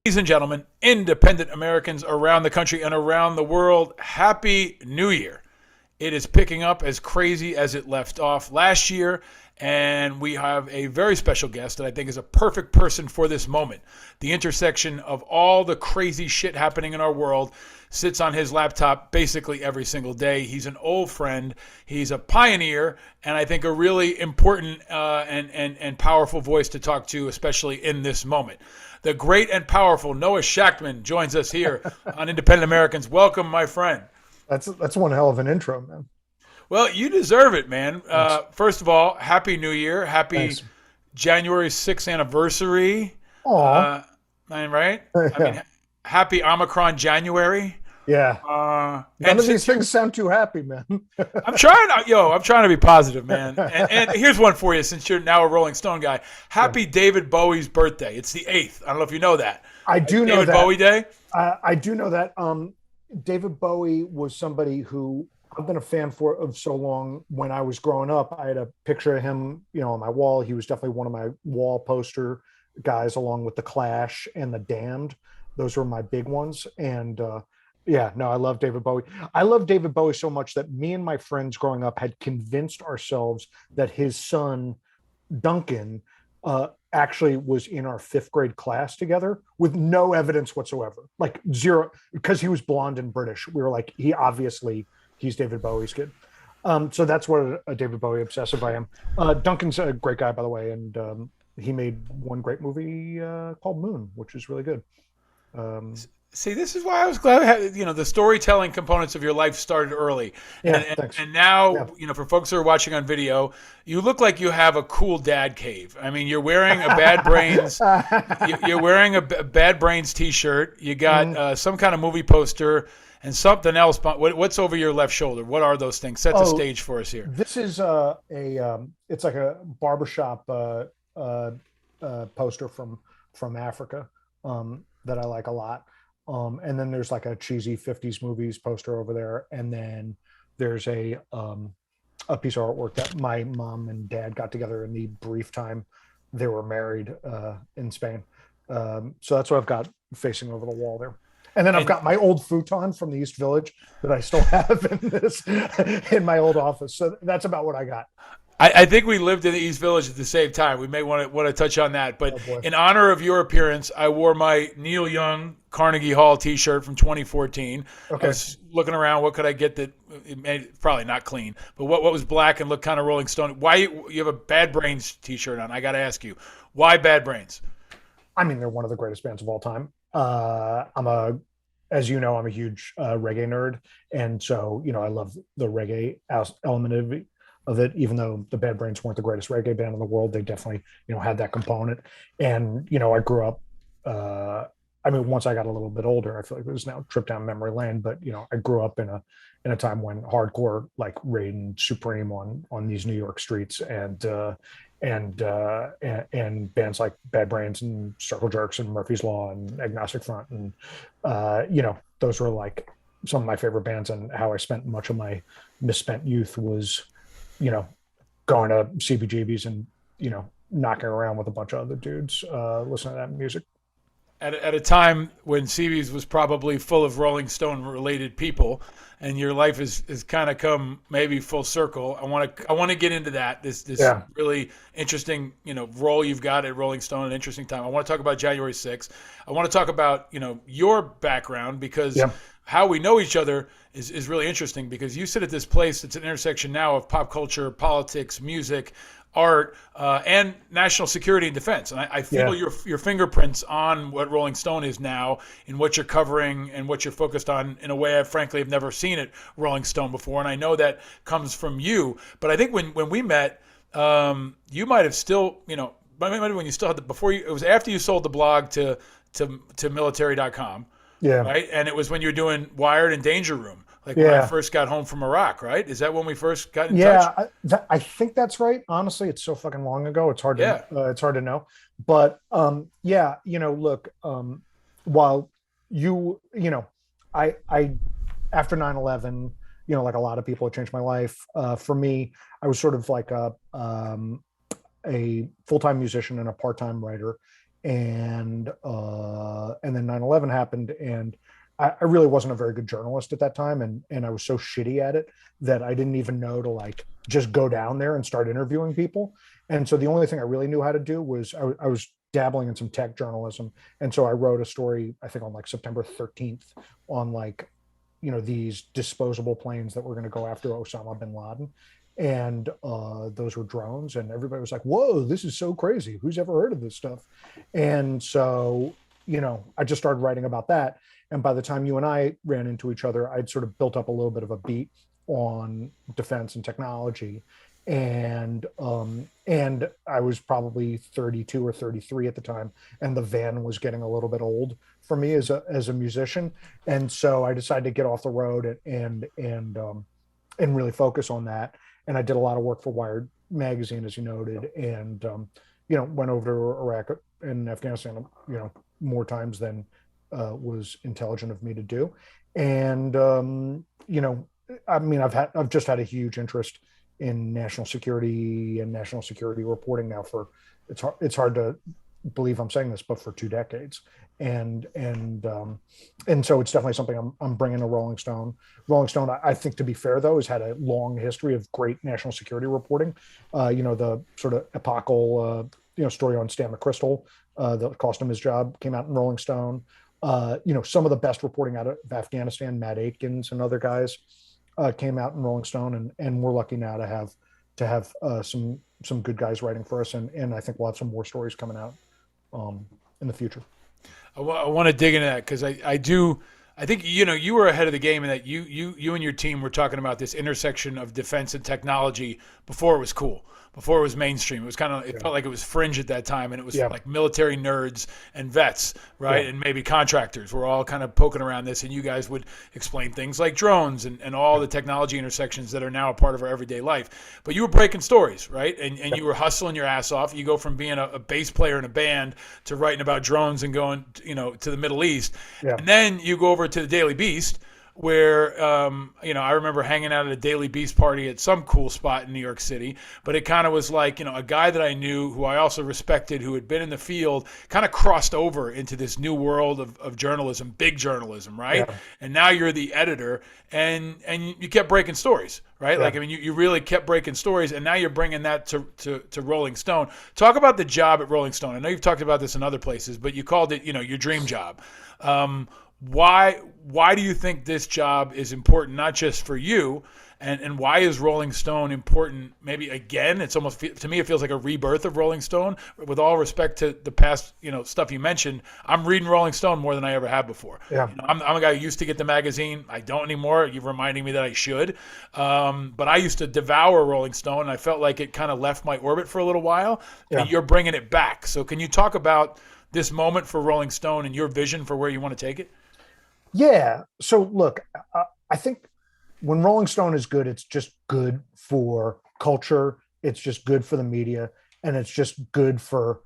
Ladies and gentlemen, independent Americans around the country and around the world, Happy New Year. It is picking up as crazy as it left off last year, and we have a very special guest that I think is a perfect person for this moment. The intersection of all the crazy shit happening in our world sits on his laptop basically every single day. He's an old friend. He's a pioneer, and I think a really important and powerful voice to talk to, especially in this moment. The great and powerful Noah Shachtman joins us here on Independent Americans. Welcome, my friend. That's one hell of an intro, man. Well, you deserve it, man. First of all, Happy New Year. Happy Thanks. January 6th anniversary. Aw. Right? I Yeah. mean, happy Omicron January. Yeah. None And of these since things sound too happy, man. I'm trying to be positive, man. And here's one for you, since you're now a Rolling Stone guy. Yeah. Happy David Bowie's birthday. It's the 8th. I don't know if you know that. I do know David that. Bowie Day. I do know that. David Bowie was somebody who I've been a fan for of so long. When I was growing up, I had a picture of him, on my wall. He was definitely one of my wall poster guys, along with the Clash and the Damned. Those were my big ones. And yeah, no, I love David Bowie. I love David Bowie so much that me and my friends growing up had convinced ourselves that his son Duncan actually was in our fifth grade class together with no evidence whatsoever, like zero, because he was blonde and British. We were like, he's David Bowie's kid. So that's what a David Bowie obsessive I am. Duncan's a great guy, by the way, and he made one great movie called Moon, which is really good. Um, See, this is why I was glad, the storytelling components of your life started early. yeah, And, and, thanks. and now, Yeah. for folks who are watching on video, you look like you have a cool dad cave. I mean, you're wearing a Bad Brains, you're wearing a Bad Brains t-shirt. You got Mhm. some kind of movie poster and something else. What's over your left shoulder? What are those things? Set the Oh, stage for us here. this is it's like a barbershop poster from Africa that I like a lot. And then there's like a cheesy 50s movies poster over there, and then there's a piece of artwork that my mom and dad got together in the brief time they were married in Spain. So that's what I've got facing over the wall there. And then I've And got my old futon from the East Village that I still have in this in my old office. So that's about what I got. I think we lived in the East Village at the same time. We may want to touch on that. But Oh boy. in honor of your appearance, I wore my Neil Young Carnegie Hall T-shirt from 2014. I Okay. was looking around. What could I get that it made probably not clean, but what was black and looked kind of Rolling Stone? Why you have a Bad Brains T-shirt on? I got to ask you, why Bad Brains? I mean, they're one of the greatest bands of all time. As you know, I'm a huge reggae nerd, and so I love the reggae element of it. Even though the Bad Brains weren't the greatest reggae band in the world, they definitely had that component. And I grew up. I mean, once I got a little bit older, I feel like it was now a trip down memory lane. But I grew up in a time when hardcore like reigned supreme on these New York streets, and bands like Bad Brains and Circle Jerks and Murphy's Law and Agnostic Front, and those were like some of my favorite bands. And how I spent much of my misspent youth was going to CBGBs and knocking around with a bunch of other dudes listening to that music. At a time when CB's was probably full of Rolling Stone related people, and your life is kind of come maybe full circle. I want to get into that. This Yeah. really interesting role you've got at Rolling Stone, an interesting time. I want to talk about January 6th. I want to talk about your background, because Yeah. how we know each other is really interesting, because you sit at this place that's an intersection now of pop culture, politics, music, art, and national security and defense. And I feel Yeah. your fingerprints on what Rolling Stone is now, and what you're covering and what you're focused on, in a way I frankly have never seen at Rolling Stone before. And I know that comes from you. But I think when we met, you might have still, maybe when you still had it was after you sold the blog to military.com, Yeah. right? And it was when you were doing Wired and Danger Room. Like when I Yeah. first got home from Iraq, right? Is that when we first got in touch? Yeah, I think that's right. Honestly, it's so fucking long ago. Yeah. It's hard to know. But yeah, look, while I after 9/11, like a lot of people, it changed my life. For me, I was sort of like a full-time musician and a part-time writer, and then 9/11 happened, and I really wasn't a very good journalist at that time, and I was so shitty at it that I didn't even know to like just go down there and start interviewing people. And so the only thing I really knew how to do was I was dabbling in some tech journalism, and so I wrote a story, I think on like September 13th, on like, these disposable planes that were going to go after Osama bin Laden. And those were drones, and everybody was like, whoa, this is so crazy, who's ever heard of this stuff? And so, I just started writing about that. And by the time you and I ran into each other, I'd sort of built up a little bit of a beat on defense and technology. And I was probably 32 or 33 at the time, and the van was getting a little bit old for me as a musician. And so I decided to get off the road and really focus on that. And I did a lot of work for Wired magazine, as you noted, and went over to Iraq and Afghanistan, more times than was intelligent of me to do. And I mean, I've just had a huge interest in national security and national security reporting now for it's hard to believe I'm saying this, but for 2 decades. And so it's definitely something I'm bringing to Rolling Stone. Rolling Stone, I think, to be fair though, has had a long history of great national security reporting. The sort of epochal story on Stan McChrystal that cost him his job came out in Rolling Stone. Some of the best reporting out of Afghanistan, Matt Aitkins and other guys, came out in Rolling Stone, and we're lucky now to have some good guys writing for us, and I think we'll have some more stories coming out in the future. I want to dig into that because I think you were ahead of the game in that you and your team were talking about this intersection of defense and technology before it was cool, before it was mainstream. It was it felt like it was fringe at that time, and it was like military nerds and vets, right? And maybe contractors were all kind of poking around this, and you guys would explain things like drones and all the technology intersections that are now a part of our everyday life. But you were breaking stories, right? And you were hustling your ass off. You go from being a bass player in a band to writing about drones and going to the Middle East. And then you go over to the Daily Beast, where I remember hanging out at a Daily Beast party at some cool spot in New York City, but it kind of was like, a guy that I knew who I also respected, who had been in the field, kind of crossed over into this new world of journalism, big journalism, right? And now you're the editor, and you kept breaking stories, right? Like, I mean, you really kept breaking stories, and now you're bringing that to Rolling Stone. Talk about the job at Rolling Stone. I know you've talked about this in other places, but you called it, your dream job. Why do you think this job is important, not just for you, and why is Rolling Stone important? Maybe again, it's almost, to me, it feels like a rebirth of Rolling Stone. With all respect to the past, stuff you mentioned, I'm reading Rolling Stone more than I ever have before. I'm a guy who used to get the magazine. I don't anymore. You're reminding me that I should. But I used to devour Rolling Stone, and I felt like it kind of left my orbit for a little while. And you're bringing it back. So can you talk about this moment for Rolling Stone and your vision for where you want to take it? Yeah. So look, I think when Rolling Stone is good, it's just good for culture. It's just good for the media, and it's just good for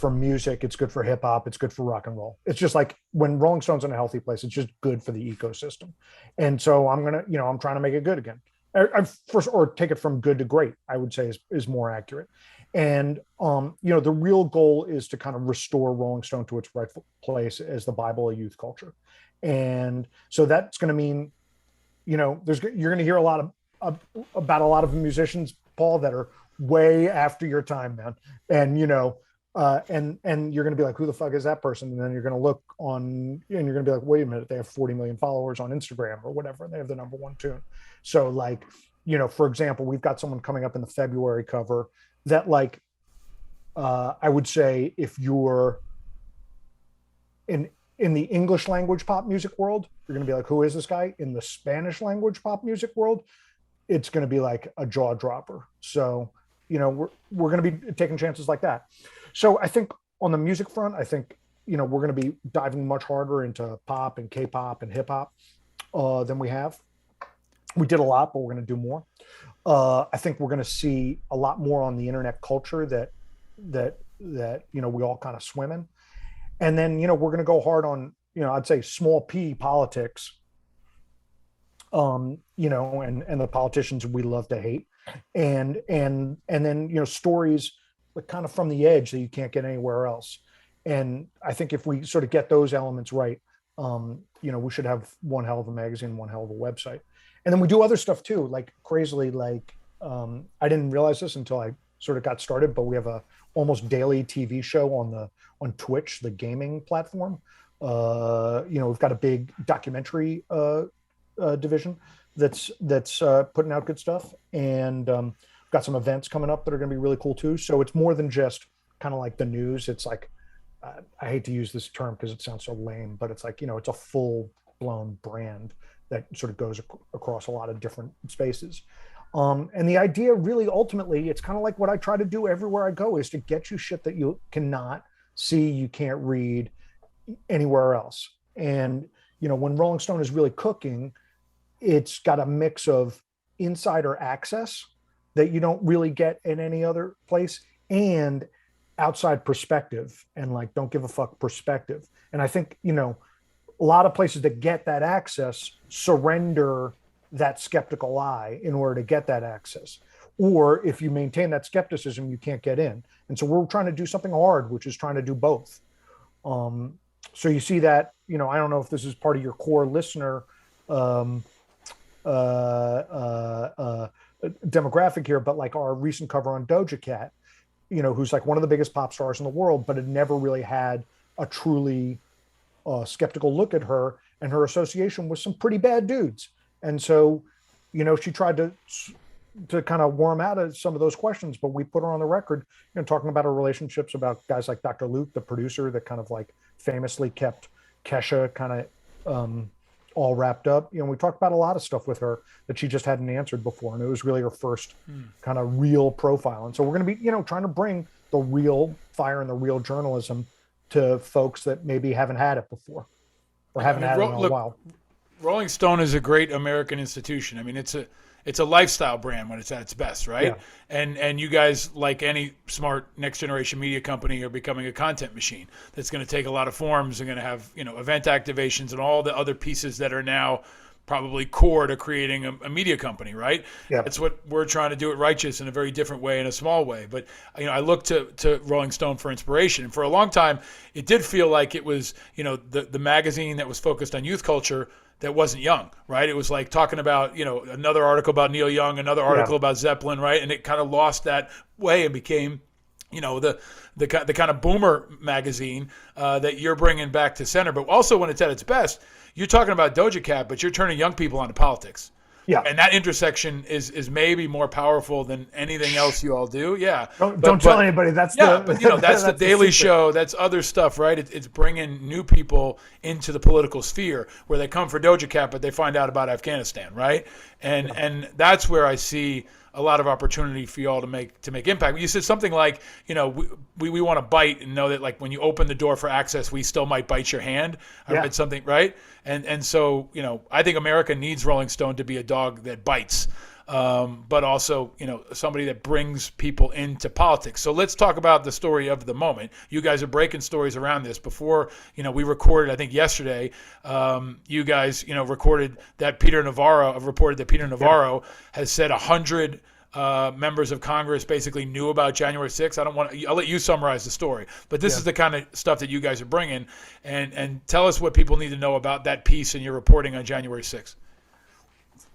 music. It's good for hip hop. It's good for rock and roll. It's just like when Rolling Stone's in a healthy place, it's just good for the ecosystem. And so I'm trying to make it good again. Or take it from good to great, I would say is more accurate. And the real goal is to kind of restore Rolling Stone to its rightful place as the Bible of youth culture. And so that's going to mean, you're going to hear a lot about a lot of musicians, Paul, that are way after your time, man. And and you're going to be like, who the fuck is that person? And then you're going to look on, and you're going to be like, wait a minute, they have 40 million followers on Instagram or whatever, and they have the number one tune. So like, for example, we've got someone coming up in the February cover that, like, I would say if you're in the English language pop music world, you're going to be like, who is this guy? In the Spanish language pop music world, it's going to be like a jaw dropper. So, we're going to be taking chances like that. So I think on the music front, I think, we're going to be diving much harder into pop and K-pop and hip hop than we have. We did a lot, but we're going to do more. I think we're going to see a lot more on the internet culture that we all kind of swim in. And then, we're going to go hard on, I'd say small p politics, and the politicians we love to hate. And then, stories like kind of from the edge that you can't get anywhere else. And I think if we sort of get those elements right, we should have one hell of a magazine, one hell of a website. And then we do other stuff too, like crazily, like I didn't realize this until I sort of got started, but we have a almost daily TV show on Twitch, the gaming platform. We've got a big documentary division that's putting out good stuff, and got some events coming up that are going to be really cool too. So it's more than just kind of like the news. It's like I hate to use this term because it sounds so lame, but it's like it's a full blown brand that sort of goes across a lot of different spaces. And the idea really ultimately, it's kind of like what I try to do everywhere I go, is to get you shit that you cannot see, you can't read anywhere else. And, when Rolling Stone is really cooking, it's got a mix of insider access that you don't really get in any other place, and outside perspective, and like, don't give a fuck perspective. And I think, a lot of places that get that access surrender that skeptical eye in order to get that access. Or if you maintain that skepticism, you can't get in. And so we're trying to do something hard, which is trying to do both. So you see that, I don't know if this is part of your core listener demographic here, but like our recent cover on Doja Cat, who's like one of the biggest pop stars in the world, but had never really had a truly skeptical look at her and her association with some pretty bad dudes. And so, she tried to kind of worm out of some of those questions, but we put her on the record, talking about her relationships, about guys like Dr. Luke, the producer that kind of like famously kept Kesha kind of all wrapped up. We talked about a lot of stuff with her that she just hadn't answered before. And it was really her first kind of real profile. And so we're going to be, trying to bring the real fire and the real journalism to folks that maybe haven't had it before or haven't had it in a while. Rolling Stone is a great American institution. I mean, it's a lifestyle brand when it's at its best, right? Yeah. And you guys, like any smart next generation media company, are becoming a content machine that's going to take a lot of forms and going to have event activations and all the other pieces that are now probably core to creating a media company, right? Yeah. That's what we're trying to do at Righteous in a very different way, in a small way. But I look to Rolling Stone for inspiration. And for a long time, it did feel like it was the magazine that was focused on youth culture that wasn't young, right? It was like talking about, another article about Neil Young, another article about Zeppelin, right? And it kind of lost that way and became, the kind of boomer magazine that you're bringing back to center. But also when it's at its best, you're talking about Doja Cat, but you're turning young people onto politics. Yeah. And that intersection is maybe more powerful than anything else you all do. Yeah. Don't tell anybody. That's that's the Daily Show. That's other stuff, right? It's bringing new people into the political sphere where they come for Doja Cat, but they find out about Afghanistan, right? And that's where I see a lot of opportunity for y'all to make impact. You said something like, we want to bite and know that like when you open the door for access, we still might bite your hand. I read something, right? And so, I think America needs Rolling Stone to be a dog that bites, but also, somebody that brings people into politics. So let's talk about the story of the moment. You guys are breaking stories around this. Before, we recorded, I think yesterday, you guys, reported that Peter Navarro has said 100 members of Congress basically knew about January 6th. I'll let you summarize the story, but this is the kind of stuff that you guys are bringing, and tell us what people need to know about that piece in your reporting on January 6th.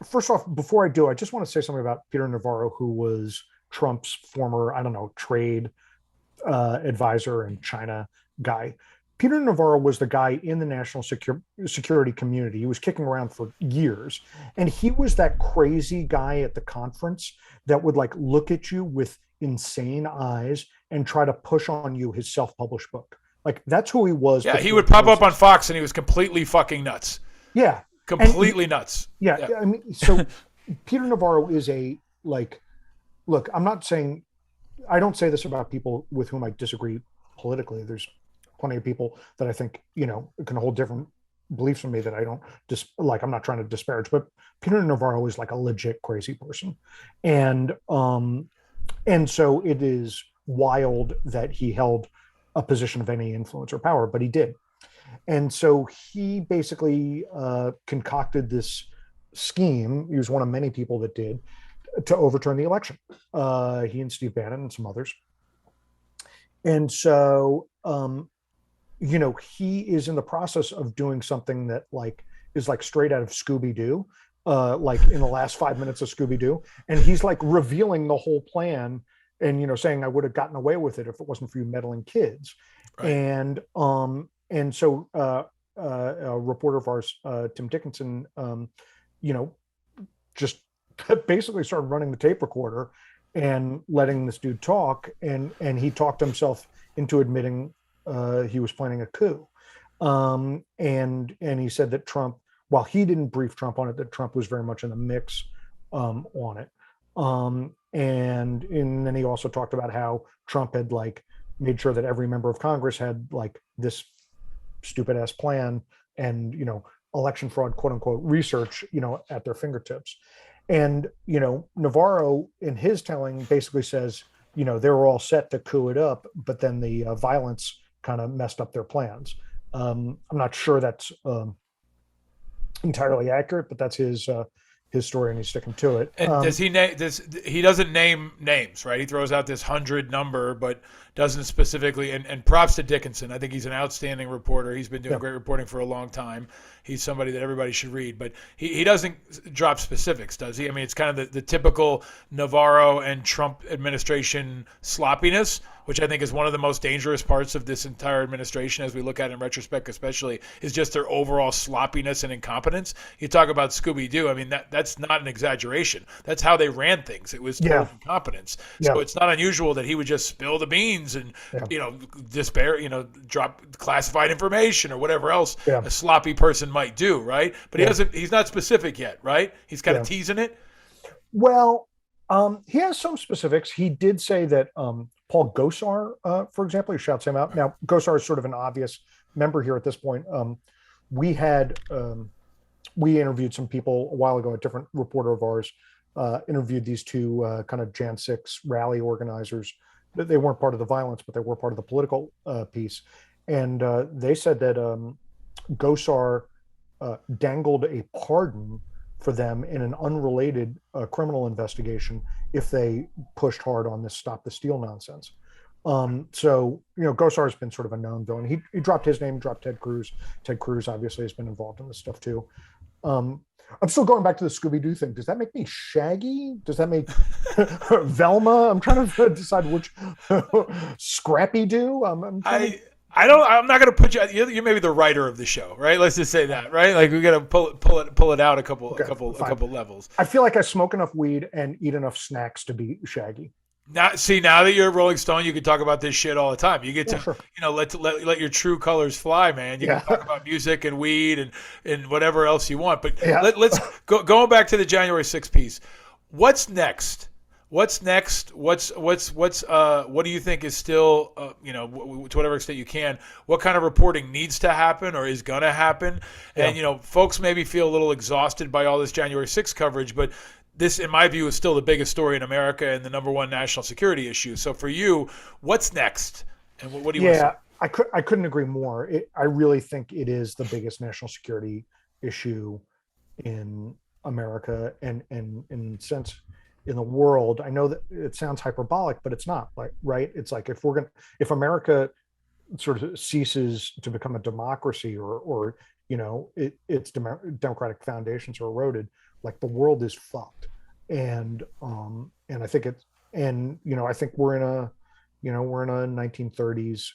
First off, before I do, I just want to say something about Peter Navarro, who was Trump's former, trade advisor and China guy. Peter Navarro was the guy in the national security community. He was kicking around for years. And he was that crazy guy at the conference that would like look at you with insane eyes and try to push on you his self-published book. Like that's who he was. Yeah, he would pop up on Fox and he was completely fucking nuts. Yeah. Completely nuts. Yeah. I mean, so Peter Navarro is look, I don't say this about people with whom I disagree politically. There's plenty of people that I think, can hold different beliefs from me that I don't I'm not trying to disparage, but Peter Navarro is like a legit crazy person. And so it is wild that he held a position of any influence or power, but he did. And so he basically concocted this scheme. He was one of many people that did, to overturn the election. He and Steve Bannon and some others. And so he is in the process of doing something that like is like straight out of Scooby-Doo, like in the last 5 minutes of Scooby-Doo, and he's like revealing the whole plan, and saying I would have gotten away with it if it wasn't for you meddling kids. Right. And so a reporter of ours, Tim Dickinson, you know just basically started running the tape recorder and letting this dude talk, and he talked himself into admitting he was planning a coup. And he said that Trump, while he didn't brief Trump on it, that Trump was very much in the mix on it. And then he also talked about how Trump had like made sure that every member of Congress had like this stupid ass plan and election fraud quote unquote research at their fingertips. And Navarro in his telling basically says they were all set to coup it up, but then the violence kind of messed up their plans. I'm not sure that's entirely accurate, but that's his story, and he's sticking to it. And does he name this? He doesn't name names, right? He throws out this 100 number, but doesn't specifically. And props to Dickinson. I think he's an outstanding reporter. He's been doing Yeah. great reporting for a long time. He's somebody that everybody should read. But he doesn't drop specifics, does he? I mean, it's kind of the typical Navarro and Trump administration sloppiness, which I think is one of the most dangerous parts of this entire administration, as we look at it in retrospect, especially, is just their overall sloppiness and incompetence. You talk about Scooby-Doo. I mean, that's not an exaggeration. That's how they ran things. It was total Yeah. incompetence. Yeah. So it's not unusual that he would just spill the beans and, Yeah. despair, drop classified information or whatever else Yeah. a sloppy person might do, right? But Yeah. he's not specific yet, right? He's kind of Yeah. teasing it. Well, he has some specifics. He did say that Paul Gosar, for example, he shouts him out. Now, Gosar is sort of an obvious member here at this point. We had we interviewed some people a while ago. A different reporter of ours interviewed these two kind of Jan 6 rally organizers. They weren't part of the violence, but they were part of the political piece. And they said that Gosar dangled a pardon for them in an unrelated criminal investigation if they pushed hard on this Stop the Steal nonsense. So, Gosar has been sort of a known villain. He dropped his name, dropped Ted Cruz. Ted Cruz obviously has been involved in this stuff too. I'm still going back to the Scooby-Doo thing. Does that make me Shaggy? Does that make Velma? I'm trying to decide which Scrappy-Doo. I don't. I'm not going to put you. You're maybe the writer of the show, right? Let's just say that, right? Like we got to pull it out a couple levels. I feel like I smoke enough weed and eat enough snacks to be Shaggy. Now that you're a Rolling Stone, you can talk about this shit all the time. You get to, sure. let your true colors fly, man. You can talk about music and weed and whatever else you want. But let's going back to the January 6th piece. What's next? What's next? What do you think is still, to whatever extent you can, what kind of reporting needs to happen or is going to happen? And, folks maybe feel a little exhausted by all this January 6th coverage, but this, in my view, is still the biggest story in America and the number one national security issue. So for you, what's next? And what do you want to say? I couldn't agree more. I really think it is the biggest national security issue in America and in sense in the world. I know that it sounds hyperbolic, but it's not, like, right? It's like if America sort of ceases to become a democracy or its democratic foundations are eroded, like the world is fucked. And I think I think we're in a 1930s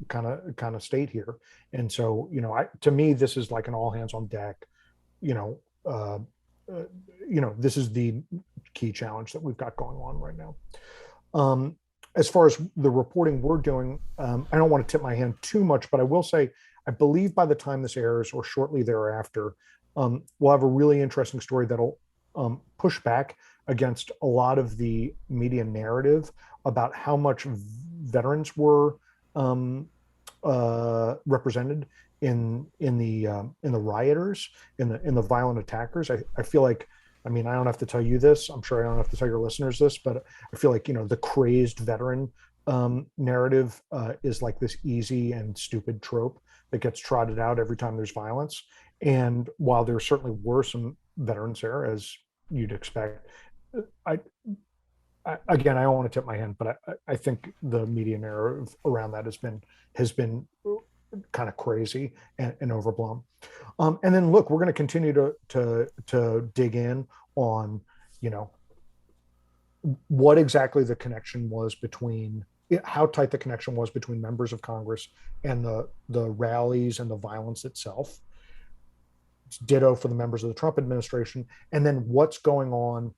kind of state here. And so to me this is like an all hands on deck. This is the key challenge that we've got going on right now. As far as the reporting we're doing, I don't want to tip my hand too much, but I will say I believe by the time this airs or shortly thereafter, we'll have a really interesting story that'll push back against a lot of the media narrative about how much veterans were represented in the rioters, in the violent attackers. I feel like, I mean, I don't have to tell you this. I'm sure I don't have to tell your listeners this, but I feel like the crazed veteran narrative is like this easy and stupid trope that gets trotted out every time there's violence. And while there certainly were some veterans there, as you'd expect, I don't want to tip my hand, but I think the media narrative around that has been kind of crazy and overblown. And then look, we're going to continue to dig in on, you know, what exactly the connection was between, how tight the connection was between members of Congress and the rallies and the violence itself. It's ditto for the members of the Trump administration. And then what's going on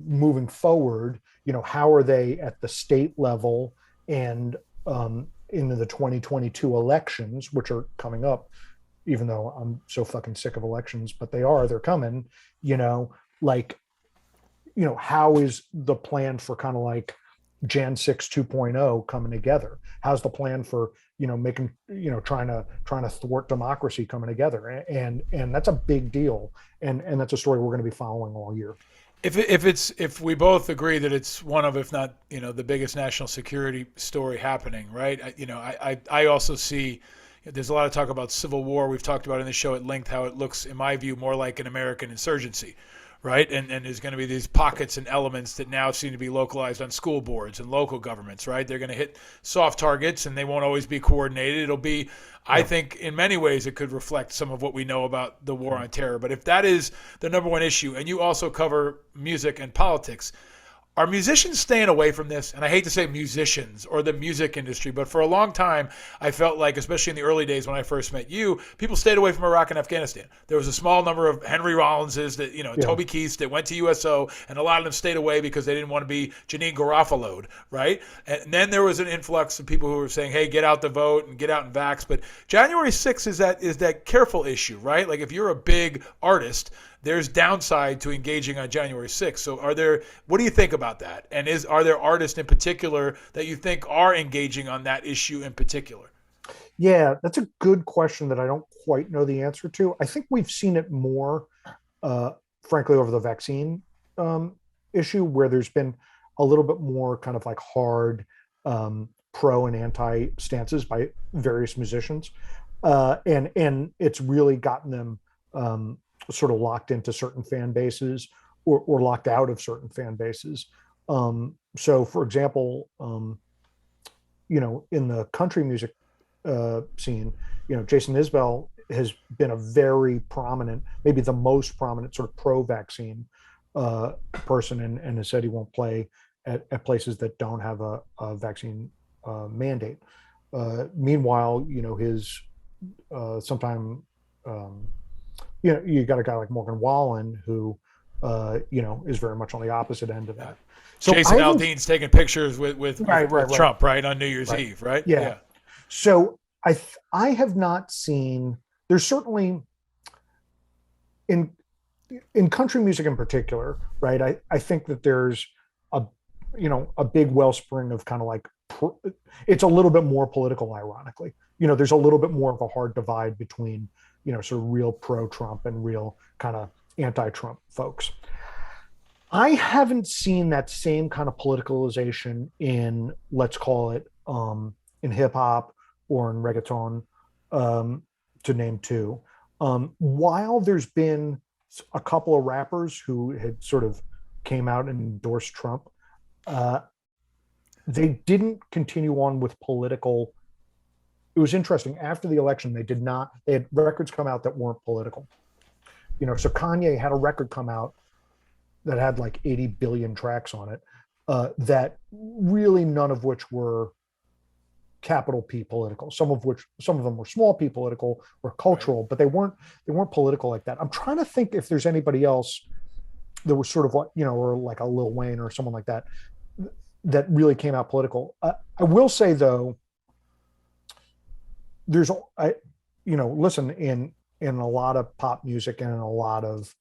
moving forward, you know, how are they at the state level and into the 2022 elections, which are coming up, even though I'm so fucking sick of elections, but they're coming, you know, like, you know, how is the plan for kind of like Jan 6 2.0 coming together? How's the plan for, you know, making, you know, trying to thwart democracy coming together? And that's a big deal. And that's a story we're going to be following all year. If we both agree that it's one of, if not, you know, the biggest national security story happening, right? I also see there's a lot of talk about civil war. We've talked about in the show at length how it looks, in my view, more like an American insurgency, right? And there's going to be these pockets and elements that now seem to be localized on school boards and local governments, right? They're going to hit soft targets and they won't always be coordinated. It'll be, I think, in many ways, it could reflect some of what we know about the war on terror. But if that is the number one issue, and you also cover music and politics, are musicians staying away from this? And I hate to say musicians or the music industry, but for a long time, I felt like, especially in the early days when I first met you, people stayed away from Iraq and Afghanistan. There was a small number of Henry Rollinses that, you know, Toby Keiths that went to USO, and a lot of them stayed away because they didn't want to be Janine Garofalo'd, right? And then there was an influx of people who were saying, hey, get out the vote and get out and vax. But January 6th is that careful issue, right? Like if you're a big artist, there's downside to engaging on January 6th. So what do you think about that? And are there artists in particular that you think are engaging on that issue in particular? Yeah, that's a good question that I don't quite know the answer to. I think we've seen it more, frankly, over the vaccine issue, where there's been a little bit more kind of like hard pro and anti stances by various musicians. And it's really gotten them sort of locked into certain fan bases or locked out of certain fan bases. So, for example, you know, in the country music scene, you know, Jason Isbell has been a very prominent, maybe the most prominent sort of pro-vaccine person, and has said he won't play at places that don't have a vaccine mandate. Meanwhile, you know, his sometime you know, you got a guy like Morgan Wallen who, you know, is very much on the opposite end of that. So Jason Aldean's taking pictures with Trump, right, on New Year's Eve, right? Yeah. So I have not seen. There's certainly in country music in particular, right? I think that there's a big wellspring of kind of like it's a little bit more political, ironically. You know, there's a little bit more of a hard divide between, you know, sort of real pro-Trump and real kind of anti-Trump folks. I haven't seen that same kind of politicalization in, let's call it, in hip hop or in reggaeton, to name two. While there's been a couple of rappers who had sort of came out and endorsed Trump, they didn't continue on with political. It was interesting. After the election, they had records come out that weren't political. You know, so Kanye had a record come out that had like 80 billion tracks on it, that really none of which were capital P political. Some of them were small p political or cultural, but they weren't political like that. I'm trying to think if there's anybody else that was sort of like, you know, or like a Lil Wayne or someone like that, that really came out political. I will say though, listen, in a lot of pop music and in a lot of,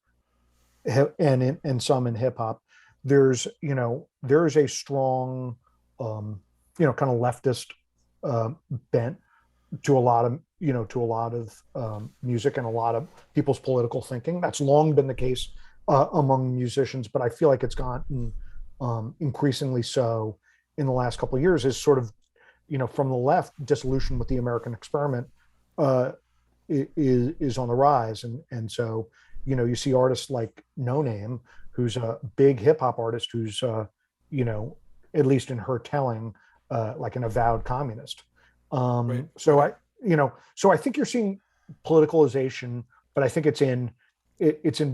and some in hip hop, there's a strong, kind of leftist bent to a lot of music and a lot of people's political thinking. That's long been the case among musicians, but I feel like it's gotten increasingly so in the last couple of years, is sort of, from the left, dissolution with the American experiment is on the rise. And so, you see artists like No Name, who's a big hip hop artist, who's, at least in her telling, like an avowed communist. Right. So So I think you're seeing politicalization, but I think it's in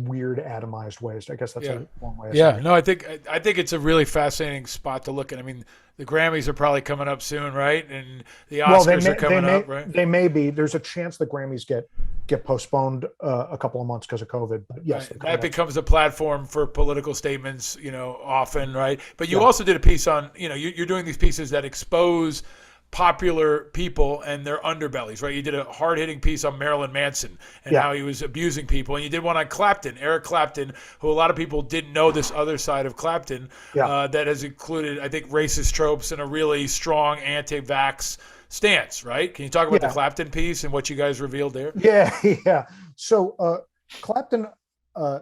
weird atomized ways. I guess that's Yeah. a long way of saying Yeah, it. no, I think it's a really fascinating spot to look at. I mean, the Grammys are probably coming up soon, right? And the Well, Oscars are coming up, right? they may be. There's a chance the Grammys get postponed a couple of months because of COVID, but yes, they're Right. That coming up. becomes a platform for political statements, often, right? But you Yeah, also did a piece on, you're doing these pieces that expose popular people and their underbellies, right? You did a hard-hitting piece on Marilyn Manson and yeah, how he was abusing people, and you did one on Clapton, Eric Clapton, who a lot of people didn't know this other side of Clapton, yeah, that has included, I think, racist tropes and a really strong anti-vax stance, right? Can you talk about the yeah, Clapton piece and what you guys revealed there? yeah, yeah. So Clapton uh,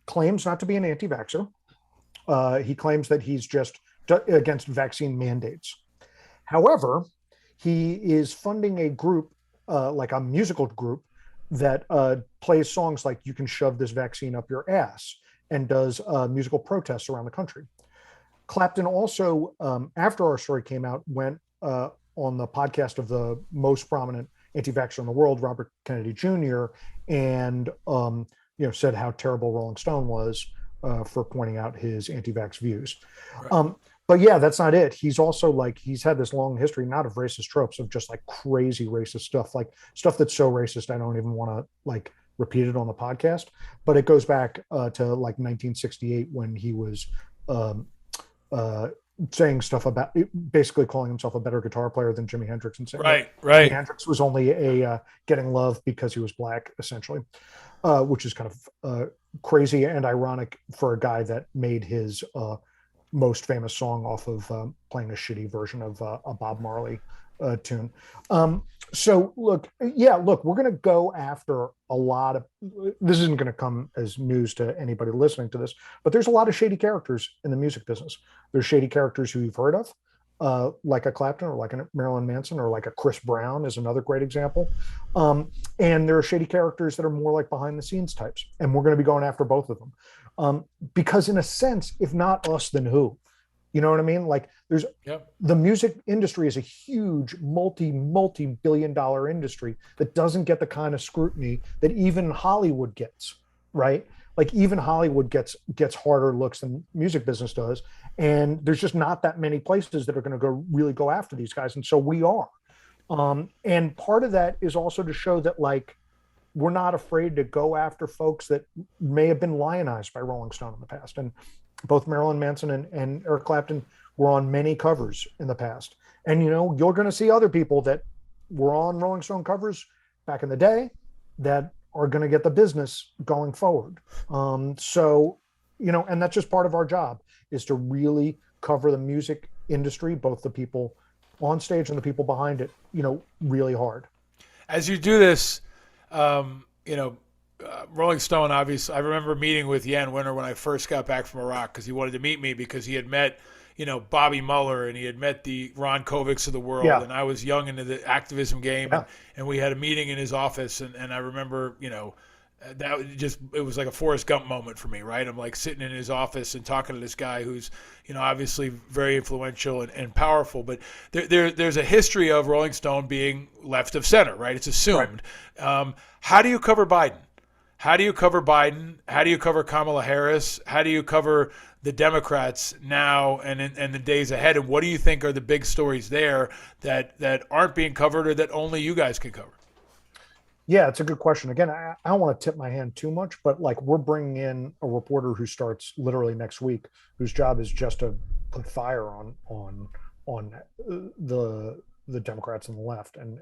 claims not to be an anti-vaxxer. He claims that he's just against vaccine mandates. However, he is funding a group, like a musical group, that plays songs like "You Can Shove This Vaccine Up Your Ass" and does musical protests around the country. Clapton also, after our story came out, went on the podcast of the most prominent anti-vaxxer in the world, Robert Kennedy Jr., and said how terrible Rolling Stone was for pointing out his anti-vax views. Right. But yeah, that's not it. He's also he's had this long history, not of racist tropes, of just like crazy racist stuff, like stuff that's so racist I don't even want to repeat it on the podcast. But it goes back to 1968 when he was um, uh, saying stuff about basically calling himself a better guitar player than Jimi Hendrix, and saying that Right, Jimi right. Hendrix was only getting love because he was black, essentially, which is kind of crazy and ironic for a guy that made his most famous song off of playing a shitty version of a Bob Marley tune. So look, we're going to go after a lot of, this isn't going to come as news to anybody listening to this, but there's a lot of shady characters in the music business. There's shady characters who you've heard of, like a Clapton or like a Marilyn Manson or like a Chris Brown is another great example. And there are shady characters that are more like behind the scenes types. And we're going to be going after both of them. Because in a sense, if not us, then who? You know what I mean? There's Yep. the music industry is a huge multi-billion dollar industry that doesn't get the kind of scrutiny that even Hollywood gets, right? Like even Hollywood gets harder looks than music business does. And there's just not that many places that are going to really go after these guys. And so we are. And part of that is also to show that we're not afraid to go after folks that may have been lionized by Rolling Stone in the past. And both Marilyn Manson and Eric Clapton were on many covers in the past. And, you're going to see other people that were on Rolling Stone covers back in the day that are going to get the business going forward. And that's just part of our job, is to really cover the music industry, both the people on stage and the people behind it, really hard. As you do this, Rolling Stone, obviously, I remember meeting with Jan Winter when I first got back from Iraq because he wanted to meet me because he had met, Bobby Mueller and he had met the Ron Kovics of the world. Yeah. And I was young into the activism game. Yeah. And we had a meeting in his office. And I remember, it was like a Forrest Gump moment for me, right? I'm like sitting in his office and talking to this guy who's, obviously very influential and powerful, but there's a history of Rolling Stone being left of center, right? It's assumed. Right. How do you cover Biden? How do you cover Biden? How do you cover Kamala Harris? How do you cover the Democrats now and in the days ahead? And what do you think are the big stories there that aren't being covered or that only you guys can cover? Yeah, it's a good question. Again, I don't want to tip my hand too much, but we're bringing in a reporter who starts literally next week, whose job is just to put fire on the Democrats and the left, and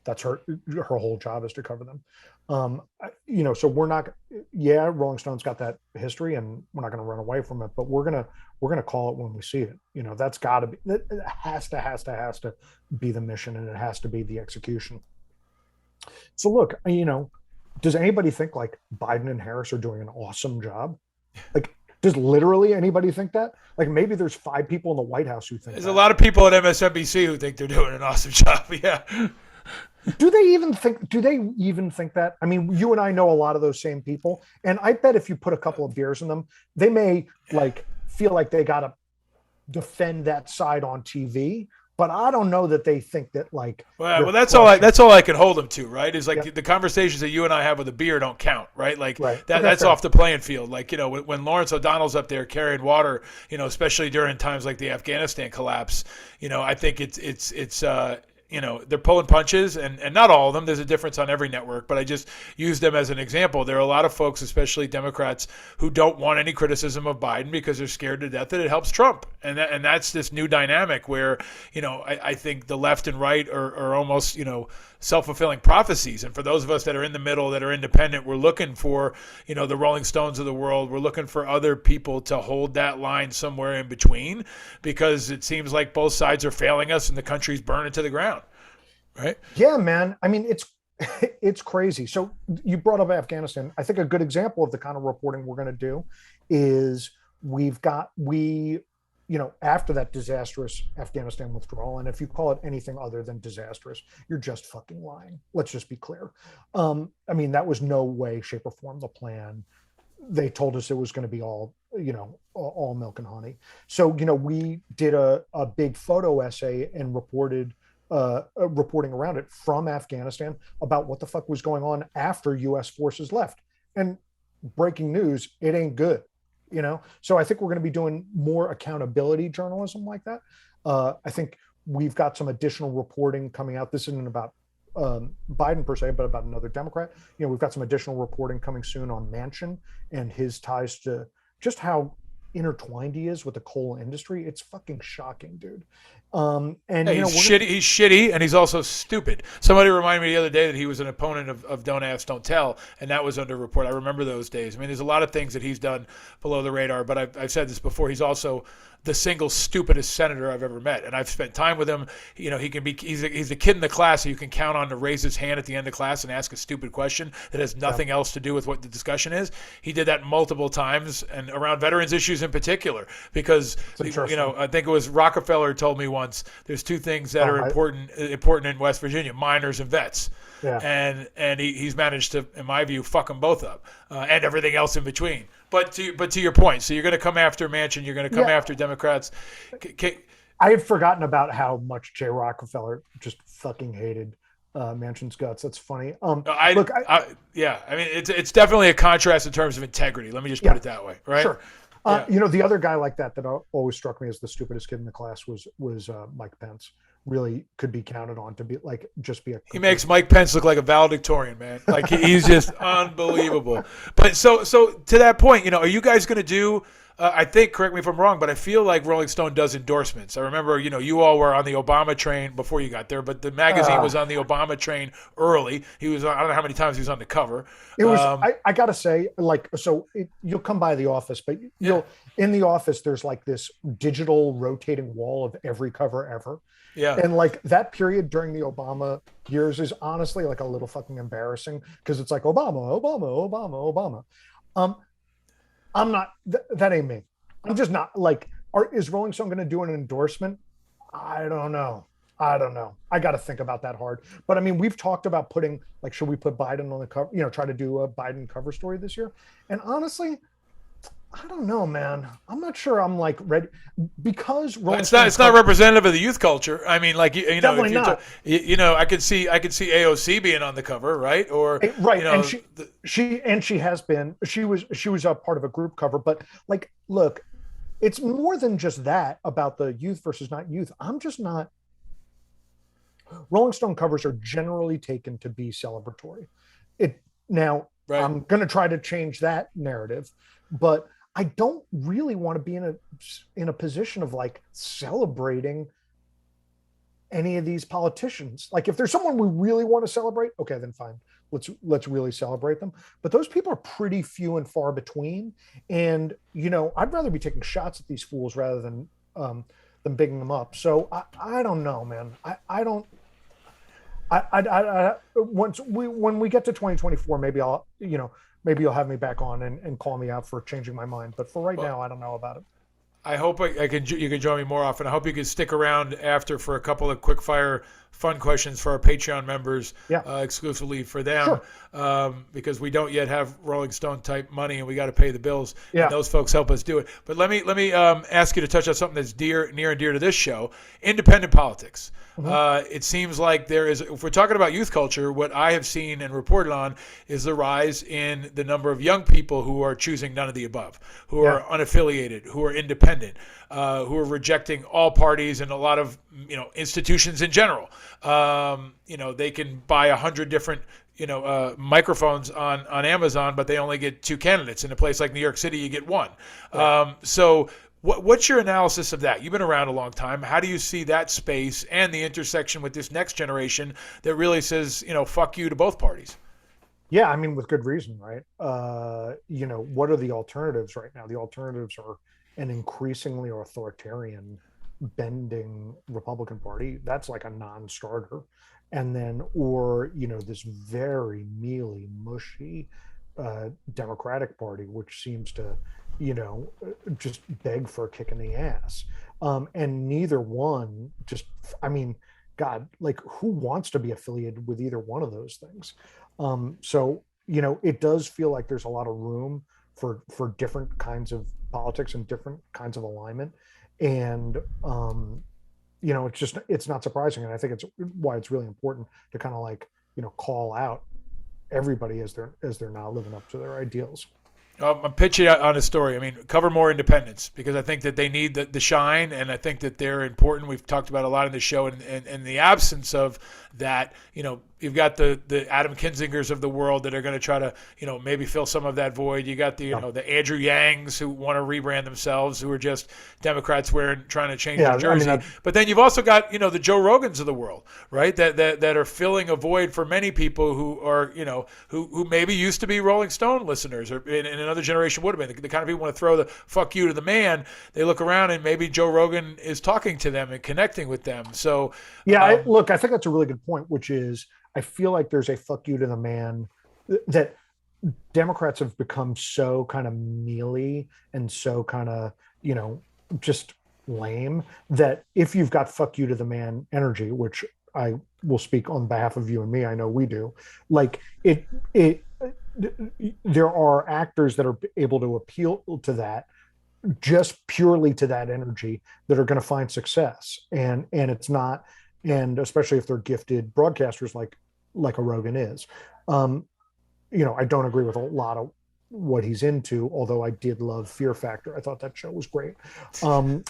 that's her whole job is to cover them. So we're not. Yeah, Rolling Stone's got that history, and we're not going to run away from it, but we're gonna call it when we see it. That's got to be. It has to be the mission, and it has to be the execution. So look, does anybody think Biden and Harris are doing an awesome job? Does literally anybody think that? Maybe there's 5 people in the White House who think there's that. a lot of people at MSNBC who think they're doing an awesome job. Yeah. Do they even think that? I mean, you and I know a lot of those same people, and I bet if you put a couple of beers in them, they may feel like they got to defend that side on TV. but I don't know that they think that like Well, they're that's crushing. that's all I can hold them to, right? Is like Yep. the conversations that you and I have with a beer don't count, right? Like Right. that Okay. that's Fair. off the playing field. Like when Lawrence O'Donnell's up there carrying water, especially during times like the Afghanistan collapse, I think it's they're pulling punches, and not all of them. There's a difference on every network, but I just use them as an example. There are a lot of folks, especially Democrats, who don't want any criticism of Biden because they're scared to death that it helps Trump, and that's this new dynamic where I think the left and right are almost self-fulfilling prophecies. And for those of us that are in the middle, that are independent, we're looking for the Rolling Stones of the world. We're looking for other people to hold that line somewhere in between, because it seems like both sides are failing us and the country's burning to the ground. Right. Yeah, man. I mean, it's it's crazy. So you brought up Afghanistan. I think a good example of the kind of reporting we're going to do is after that disastrous Afghanistan withdrawal, and if you call it anything other than disastrous, you're just fucking lying. Let's just be clear. I mean, that was no way, shape, or form the plan. They told us it was going to be all milk and honey. So we did a big photo essay and reporting around it from Afghanistan about what the fuck was going on after U.S. forces left. And breaking news, it ain't good. So I think we're going to be doing more accountability journalism like that. I think we've got some additional reporting coming out. This isn't about Biden per se, but about another Democrat. We've got some additional reporting coming soon on Manchin and his ties to just how intertwined he is with the coal industry. It's fucking shocking, dude. And Hey, he's shitty, and he's also stupid. Somebody reminded me the other day that he was an opponent of Don't Ask, Don't Tell, and that was under report. I remember those days. I mean, there's a lot of things that he's done below the radar, but I've said this before. He's also the single stupidest senator I've ever met, and I've spent time with him. He's a kid in the class who you can count on to raise his hand at the end of class and ask a stupid question that has nothing else to do with what the discussion is. He did that multiple times, and around veterans issues in particular, because I think it was Rockefeller told me once, there's two things that are important in West Virginia: miners and vets. Yeah. And he's managed to, in my view, fuck them both up, and everything else in between. But to your point, so you're going to come after Manchin, you're going to come after Democrats. I had forgotten about how much Jay Rockefeller just fucking hated Manchin's guts. That's funny. I mean, it's definitely a contrast in terms of integrity. Let me just put it that way, right? Sure. The other guy like that always struck me as the stupidest kid in the class was Mike Pence. Really could be counted on to be he makes Mike Pence look like a valedictorian, man. Like he's just unbelievable. But so to that point, are you guys going to do? I think, correct me if I'm wrong, but I feel like Rolling Stone does endorsements. I remember, you all were on the Obama train before you got there, but the magazine was on the Obama train early. He was I don't know how many times he was on the cover. It was. I gotta say, you'll come by the office, but in the office there's like this digital rotating wall of every cover ever. Yeah. And like that period during the Obama years is honestly like a little fucking embarrassing because it's like Obama, Obama, Obama, Obama. I'm not, that ain't me. I'm just not like, is Rolling Stone going to do an endorsement? I don't know. I got to think about that hard. But I mean, we've talked about putting, like, should we put Biden on the cover, try to do a Biden cover story this year? And honestly, I don't know, man. I'm not sure I'm like ready because it's not representative of the youth culture. I mean, like definitely not. I could see AOC being on the cover, right? Or right, and she has been. She was a part of a group cover, but like, look, it's more than just that about the youth versus not youth. I'm just not. Rolling Stone covers are generally taken to be celebratory. Right. I'm going to try to change that narrative, but I don't really want to be in a position of like celebrating any of these politicians. Like if there's someone we really want to celebrate, okay, then fine. Let's really celebrate them. But those people are pretty few and far between. And I'd rather be taking shots at these fools rather than bigging them up. So I don't know, man. When we get to 2024, maybe maybe you'll have me back on and call me out for changing my mind. But for right now, I don't know about it. I hope you can join me more often. I hope you can stick around after for a couple of quick fire fun questions for our Patreon members, Yeah. exclusively for them, Sure. because we don't yet have Rolling Stone type money and we got to pay the bills. And Yeah. those folks help us do it. But let me ask you to touch on something that's near and dear to this show: independent politics. Mhm. It seems like there is, if we're talking about youth culture, what I have seen and reported on is the rise in the number of young people who are choosing none of the above, who Yeah. are unaffiliated, who are independent, who are rejecting all parties and a lot of institutions in general. They can buy 100 different microphones on Amazon, but they only get 2 candidates. In a place like New York City, you get 1. Right. So what's your analysis of that? You've been around a long time. How do you see that space and the intersection with this next generation that really says, fuck you to both parties? Yeah, I mean, with good reason, right? What are the alternatives right now? The alternatives are an increasingly authoritarian, bending Republican Party. That's like a non-starter. And then, or, this very mealy, mushy Democratic Party, which seems to, just beg for a kick in the ass. And neither one just, I mean, God, like who wants to be affiliated with either one of those things? So it does feel like there's a lot of room for different kinds of politics and different kinds of alignment, and it's not surprising, and I think it's why it's really important to kind of like call out everybody as they're not living up to their ideals. I'm pitching on a story. I mean, cover more independents because I think that they need the shine, and I think that they're important. We've talked about a lot in the show, and the absence of that, you've got the Adam Kinzingers of the world that are going to try to, maybe fill some of that void. You got the Andrew Yangs who want to rebrand themselves, who are just Democrats trying to change New Jersey. But then you've also got, the Joe Rogans of the world, right? That are filling a void for many people who are, who maybe used to be Rolling Stone listeners, or in another generation would have been. The kind of people want to throw the fuck you to the man. They look around and maybe Joe Rogan is talking to them and connecting with them. So yeah, I think that's a really good point, which is I feel like there's a fuck you to the man that Democrats have become so kind of mealy and so kind of, just lame that if you've got fuck you to the man energy, which I will speak on behalf of you and me, I know we do, like there are actors that are able to appeal to that, just purely to that energy, that are going to find success. And it's not, and especially if they're gifted broadcasters like a Rogan is. I don't agree with a lot of what he's into, although I did love Fear Factor. I thought that show was great. So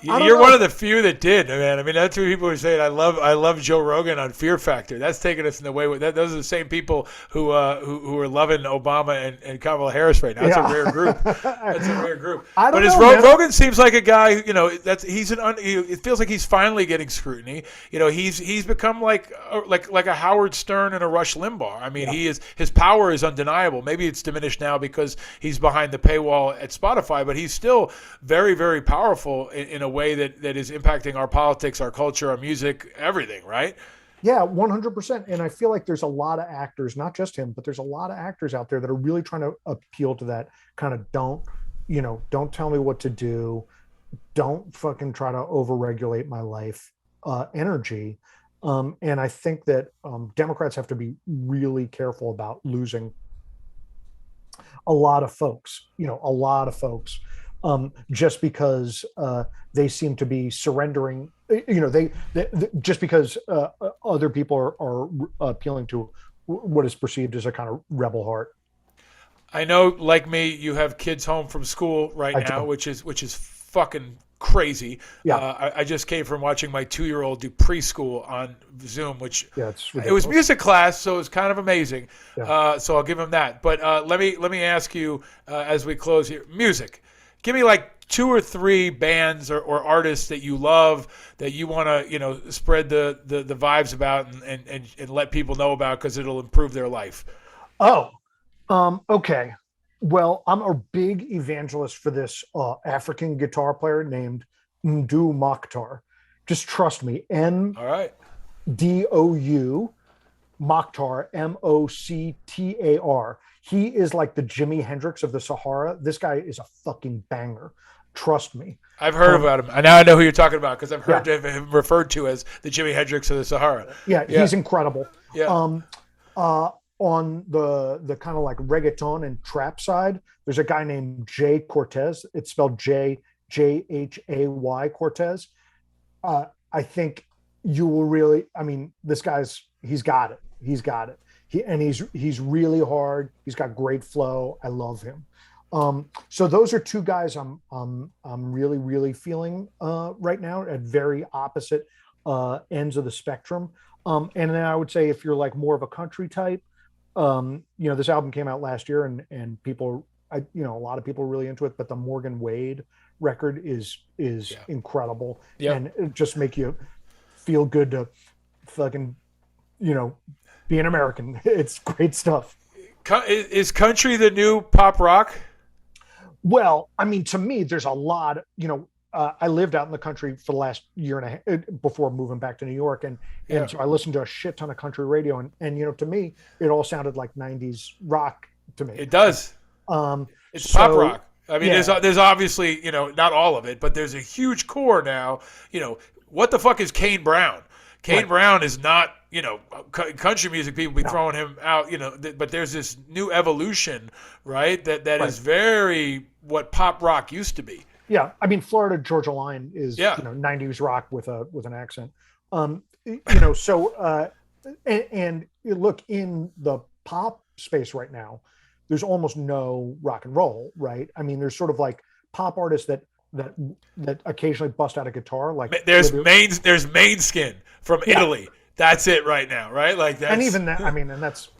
you're one of the few that did, man. I mean, that's what people are saying. I love Joe Rogan on Fear Factor. That's taking us in the way. Those are the same people who are loving Obama and Kamala Harris right now. That's a rare group. That's a rare group. Rogan seems like a guy. It feels like he's finally getting scrutiny. He's become like a Howard Stern and a Rush Limbaugh. I mean, his power is undeniable. Maybe it's diminished now because he's behind the paywall at Spotify, but he's still very, very powerful in a way that is impacting our politics, our culture, our music, everything, right? Yeah, 100%. And I feel like there's a lot of actors, not just him, but there's a lot of actors out there that are really trying to appeal to that kind of don't tell me what to do, don't fucking try to overregulate my life energy. And I think that Democrats have to be really careful about losing a lot of folks, just because they seem to be surrendering, they just because other people are appealing to what is perceived as a kind of rebel heart. I know, like me, you have kids home from school right now, which is fucking crazy. Yeah. I just came from watching my 2-year-old do preschool on Zoom, which it was music class, so it was kind of amazing. Yeah. So I'll give him that. But let me ask you as we close here, music. Give me like 2 or 3 bands or artists that you love that you want to spread the vibes about and let people know about because it'll improve their life. Okay. Well, I'm a big evangelist for this African guitar player named Ndu Mokhtar. Just trust me. All right. Ndou Mokhtar, Moctar. He is like the Jimi Hendrix of the Sahara. This guy is a fucking banger. Trust me. I've heard about him. Now I know who you're talking about because I've heard Yeah. him referred to as the Jimi Hendrix of the Sahara. Yeah, Yeah. he's incredible. Yeah. On the kind of like reggaeton and trap side, there's a guy named Jay Cortez. It's spelled Jhay Cortez. I think you will really. I mean, this guy's he's got it. He's got it. He's really hard. He's got great flow. I love him. So those are two guys I'm really really feeling right now at very opposite ends of the spectrum. And then I would say if you're like more of a country type, this album came out last year and people, a lot of people are really into it, but the Morgan Wade record is incredible. Yep. And it just make you feel good to fucking, be an American. It's great stuff. Is country the new pop rock? Well, I mean, to me, there's a lot, I lived out in the country for the last year and a half before moving back to New York. And so I listened to a shit ton of country radio. And to me, it all sounded like 90s rock to me. It does. It's pop rock. I mean, there's obviously, not all of it, but there's a huge core now. What the fuck is Kane Brown? Kane Brown is not, country music people be throwing him out, but there's this new evolution, right? That is very what pop rock used to be. Yeah, I mean, Florida Georgia Line is 90s rock with an accent. And look, in the pop space right now, there's almost no rock and roll, right? I mean, there's sort of like pop artists that occasionally bust out a guitar, like there's Mainskin from Italy. That's it right now, right? Like that. And even that, I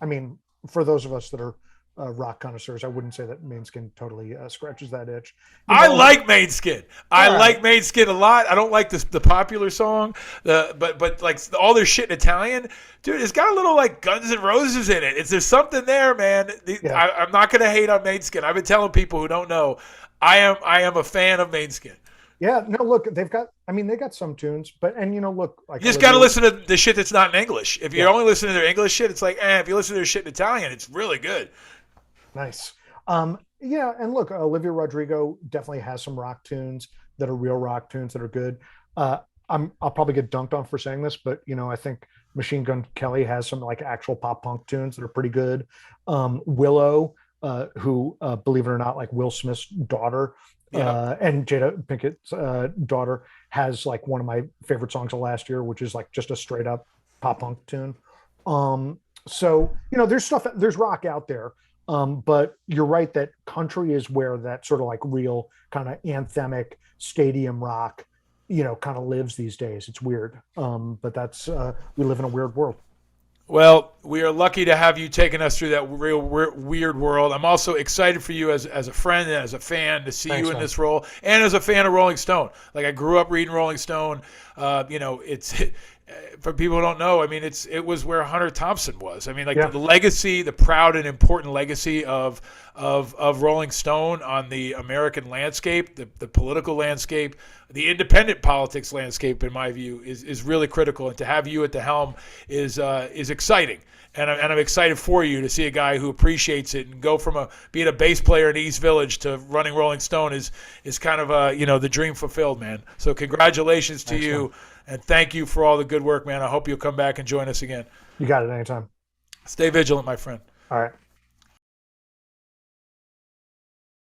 mean, for those of us that are rock connoisseurs, I wouldn't say that Mainskin totally scratches that itch. I like Mainskin. I like Mainskin a lot. I don't like the popular song, but like all their shit in Italian, dude. It's got a little like Guns N' Roses in it. There's something there, man. I'm not gonna hate on Mainskin. I've been telling people who don't know, I am a fan of Mainskin. Yeah, no, look, they got some tunes, but look, like you just got to listen to the shit that's not in English. If you're only listening to their English shit, it's like, if you listen to their shit in Italian, it's really good. Nice. And look, Olivia Rodrigo definitely has some rock tunes that are real rock tunes that are good. I'll probably get dunked on for saying this, but I think Machine Gun Kelly has some like actual pop punk tunes that are pretty good. Willow, who believe it or not, like Will Smith's daughter, and Jada Pinkett's daughter, has like one of my favorite songs of last year, which is like just a straight up pop punk tune. So there's rock out there. But you're right that country is where that sort of like real kind of anthemic stadium rock, kind of lives these days. It's weird. But that's, we live in a weird world. Well, we are lucky to have you taking us through that real weird world. I'm also excited for you as a friend and as a fan to see you in this role, and as a fan of Rolling Stone. Like, I grew up reading Rolling Stone. It's for people who don't know, I mean, it was where Hunter Thompson was. I mean, like the legacy, the proud and important legacy of Rolling Stone on the American landscape, the political landscape, the independent politics landscape, in my view, is really critical. And to have you at the helm is exciting. And I'm excited for you to see a guy who appreciates it and go from being a bass player in East Village to running Rolling Stone is kind of the dream fulfilled, man. So congratulations to you, and thank you for all the good work, man. I hope you'll come back and join us again. You got it anytime. Stay vigilant, my friend. All right.